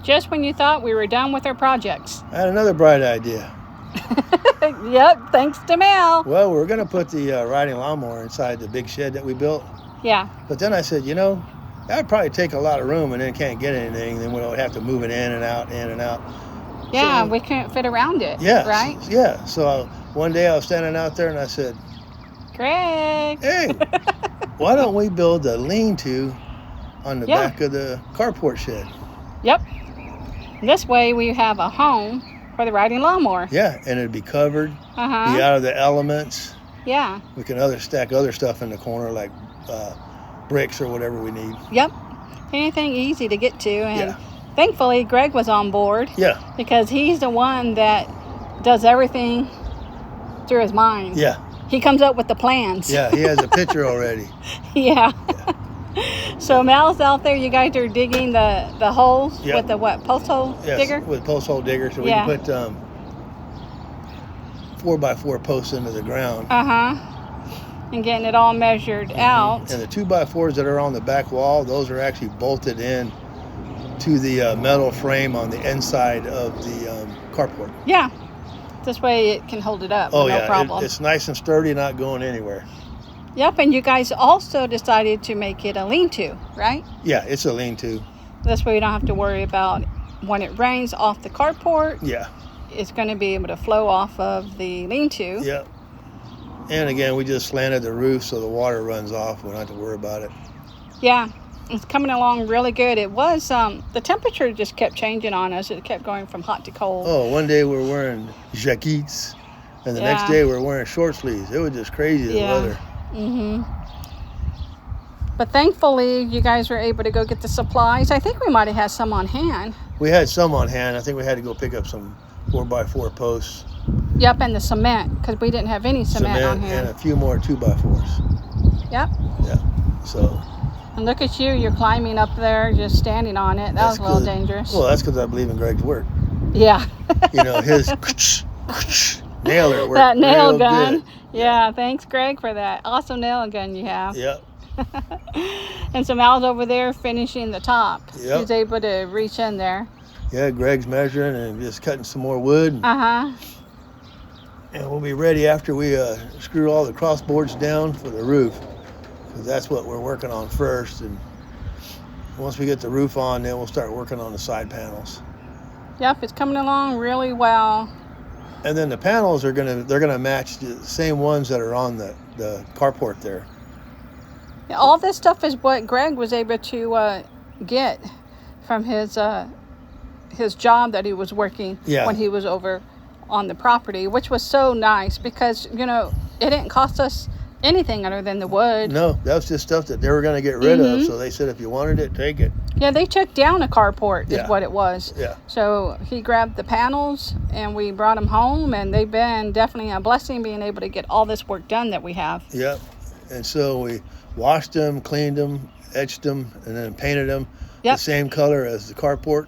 just when you thought we were done with our projects. I had another bright idea. Yep, thanks to Mel. Well, we're going to put the riding lawnmower inside the big shed that we built. Yeah. But then I said, that'd probably take a lot of room and then can't get anything. Then we'll have to move it in and out, in and out. Yeah, So, we couldn't fit around it, yeah, right? Yeah. So one day I was standing out there and I said, Greg. hey, why don't we build a lean-to on the back of the carport shed? Yep. This way we have a home for the riding lawnmower. Yeah, and it'd be covered, be out of the elements. Yeah. We can stack other stuff in the corner like bricks or whatever we need. Yep. Anything easy to get to. And thankfully, Greg was on board. Yeah. Because he's the one that does everything through his mind. Yeah. He comes up with the plans. Yeah, he has a picture already. Yeah. So Mal's out there. You guys are digging the holes with the post hole digger? With post hole digger, so we can put 4x4 posts into the ground. And getting it all measured out. And the 2x4s that are on the back wall, those are actually bolted in to the metal frame on the inside of the carport. Yeah. This way it can hold it up. Oh, no problem. It's nice and sturdy, not going anywhere. Yep, and you guys also decided to make it a lean-to, right? Yeah, it's a lean-to. This way you don't have to worry about when it rains off the carport. Yeah. It's going to be able to flow off of the lean-to. Yeah. And again, we just slanted the roof so the water runs off. We don't have to worry about it. Yeah, it's coming along really good. It was, the temperature just kept changing on us. It kept going from hot to cold. Oh, one day we were wearing jackets, and the next day we were wearing short sleeves. It was just crazy, the weather. But thankfully, you guys were able to go get the supplies. I think we might have had some on hand. We had some on hand. I think we had to go pick up some 4x4 posts. Yep, and the cement, because we didn't have any cement on hand. And a few more 2x4s. Yep. Yeah, so. And look at you, you're climbing up there, just standing on it. That was a little dangerous. Well, that's because I believe in Greg's work. Yeah. His nailer worked. That nail gun. Good. Yeah, thanks, Greg, for that awesome nail gun you have. Yep. And so Mal's over there finishing the top. Yep. He's able to reach in there. Yeah, Greg's measuring and just cutting some more wood. And we'll be ready after we screw all the cross boards down for the roof. Because that's what we're working on first. And once we get the roof on, then we'll start working on the side panels. Yep, it's coming along really well. And then the panels they're gonna match the same ones that are on the carport there. Yeah, all this stuff is what Greg was able to get from his job that he was working when he was over on the property, which was so nice because it didn't cost us anything other than the wood. No, that was just stuff that they were going to get rid of. So they said, if you wanted it, take it. Yeah, they took down a carport is what it was. Yeah. So he grabbed the panels and we brought them home, and they've been definitely a blessing being able to get all this work done that we have. Yep. And so we washed them, cleaned them, etched them, and then painted them the same color as the carport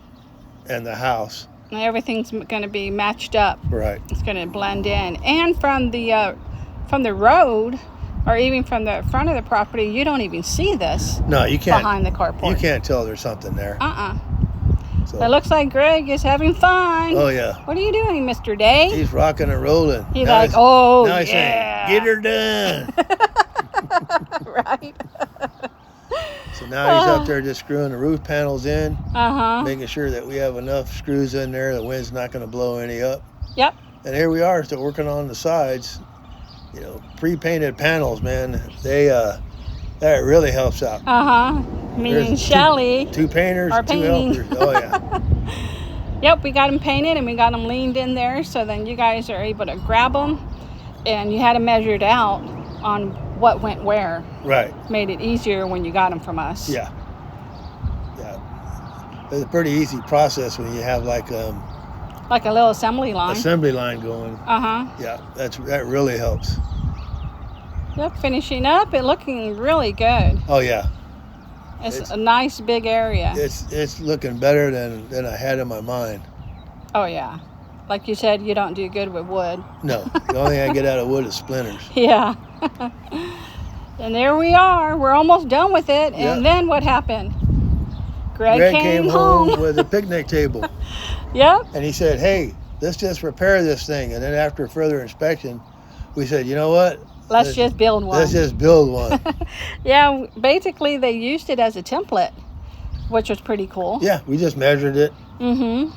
and the house. And everything's going to be matched up. Right. It's going to blend in. And from the road, or even from the front of the property, you don't even see this. No, you can't. Behind the carport. You can't tell there's something there. So it looks like Greg is having fun. Oh, yeah. What are you doing, Mr. Day? He's rocking and rolling. He's now like, now he's saying, get her done. Right. So now he's up there just screwing the roof panels in, making sure that we have enough screws in there, the wind's not going to blow any up. Yep. And here we are, still working on the sides. Pre-painted panels, man, that really helps out. Me and Shelly. Two painters, two helpers. Oh, yeah. Yep, we got them painted and we got them leaned in there, so then you guys are able to grab them, and you had them measured out on what went where. Right. Made it easier when you got them from us. Yeah. It's a pretty easy process when you have like a little assembly line. Going. Yeah, that really helps. Yep, finishing up, it looking really good. Oh yeah. It's a nice big area. It's looking better than I had in my mind. Oh yeah. Like you said, you don't do good with wood. No, the only thing I get out of wood is splinters. Yeah. And there we are. We're almost done with it. And then what happened? Greg came home with a picnic table. Yep. And he said, hey, let's just repair this thing. And then after further inspection, we said, you know what? Let's just build one. Let's just build one. Yeah, basically they used it as a template, which was pretty cool. Yeah, we just measured it. Mm-hmm.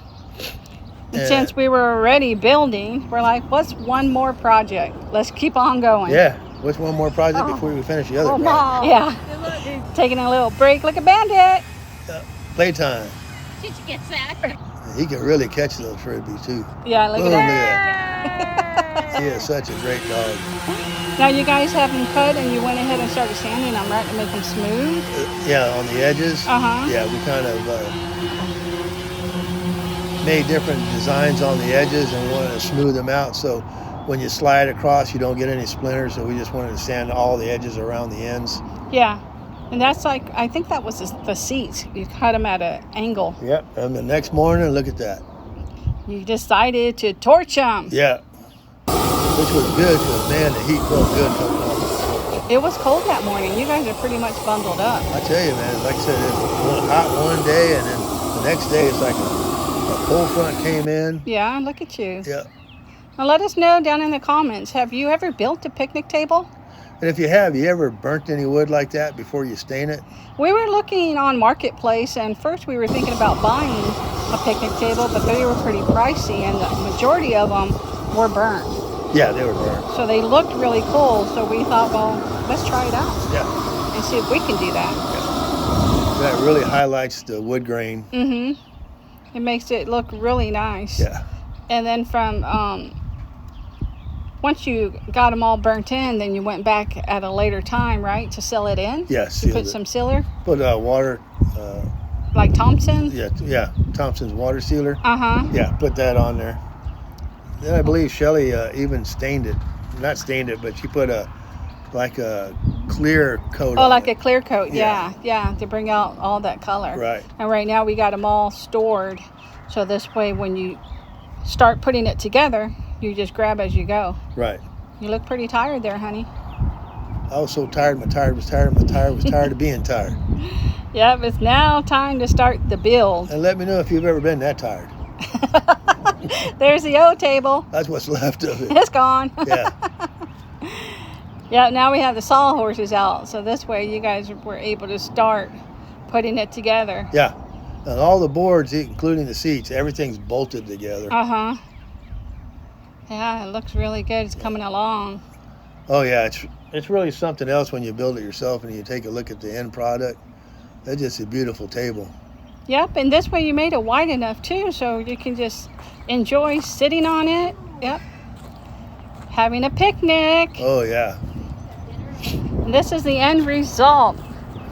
And since we were already building, we're like, what's one more project? Let's keep on going. Yeah, what's one more project before we finish the other project? Mom. Yeah. Taking a little break. Look at Bandit. Playtime. Did you get that? He can really catch those frisbees too. Yeah, look at that. He is such a great dog. Now you guys have them cut and you went ahead and started sanding them, right, to make them smooth? Yeah, on the edges. Uh-huh. Yeah, we kind of made different designs on the edges and we wanted to smooth them out so when you slide across you don't get any splinters, so we just wanted to sand all the edges around the ends. Yeah. And that's like, I think that was the seats. You cut them at an angle. Yep. And the next morning, look at that. You decided to torch them. Yeah. Which was good because, man, the heat felt good coming off the porch. It was cold that morning. You guys are pretty much bundled up. I tell you, man, like I said, it was hot one day and then the next day it's like a cold front came in. Yeah, look at you. Yeah. Now let us know down in the comments, have you ever built a picnic table? And if you have, you ever burnt any wood like that before you stain it? We were looking on Marketplace, and first we were thinking about buying a picnic table, but they were pretty pricey, and the majority of them were burnt. Yeah, they were burnt. So they looked really cool, so we thought, well, let's try it out. Yeah. And see if we can do that. Yeah. That really highlights the wood grain. Mm-hmm. It makes it look really nice. Yeah. And then from... once you got them all burnt in, then you went back at a later time, right, to seal it in? Yes. You put some sealer? Put water. Like Thompson? Yeah, Thompson's water sealer. Uh-huh. Yeah, put that on there. Then I believe Shelly even stained it. Not stained it, but she put a clear coat on it. Oh, like a clear coat, yeah, to bring out all that color. Right. And right now we got them all stored, so this way when you start putting it together, you just grab as you go. Right. You look pretty tired there, honey. I was so tired, my tire was tired, my tire was tired of being tired. Yep, it's now time to start the build. And let me know if you've ever been that tired. There's the old table. That's what's left of it. It's gone. Yeah. Yeah, now we have the sawhorses out, so this way you guys were able to start putting it together. Yeah. And all the boards, including the seats, everything's bolted together. Uh-huh. Yeah, it looks really good. It's coming along. Oh, yeah. It's really something else when you build it yourself and you take a look at the end product. It's just a beautiful table. Yep, and this way you made it wide enough, too, so you can just enjoy sitting on it. Yep. Having a picnic. Oh, yeah. And this is the end result.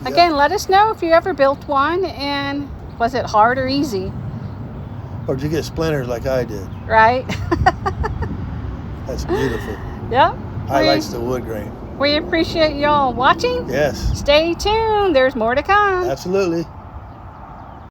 Again, let us know if you ever built one, and was it hard or easy? Or did you get splinters like I did? Right? That's beautiful. Yep. Highlights the wood grain. We appreciate y'all watching. Yes. Stay tuned. There's more to come. Absolutely.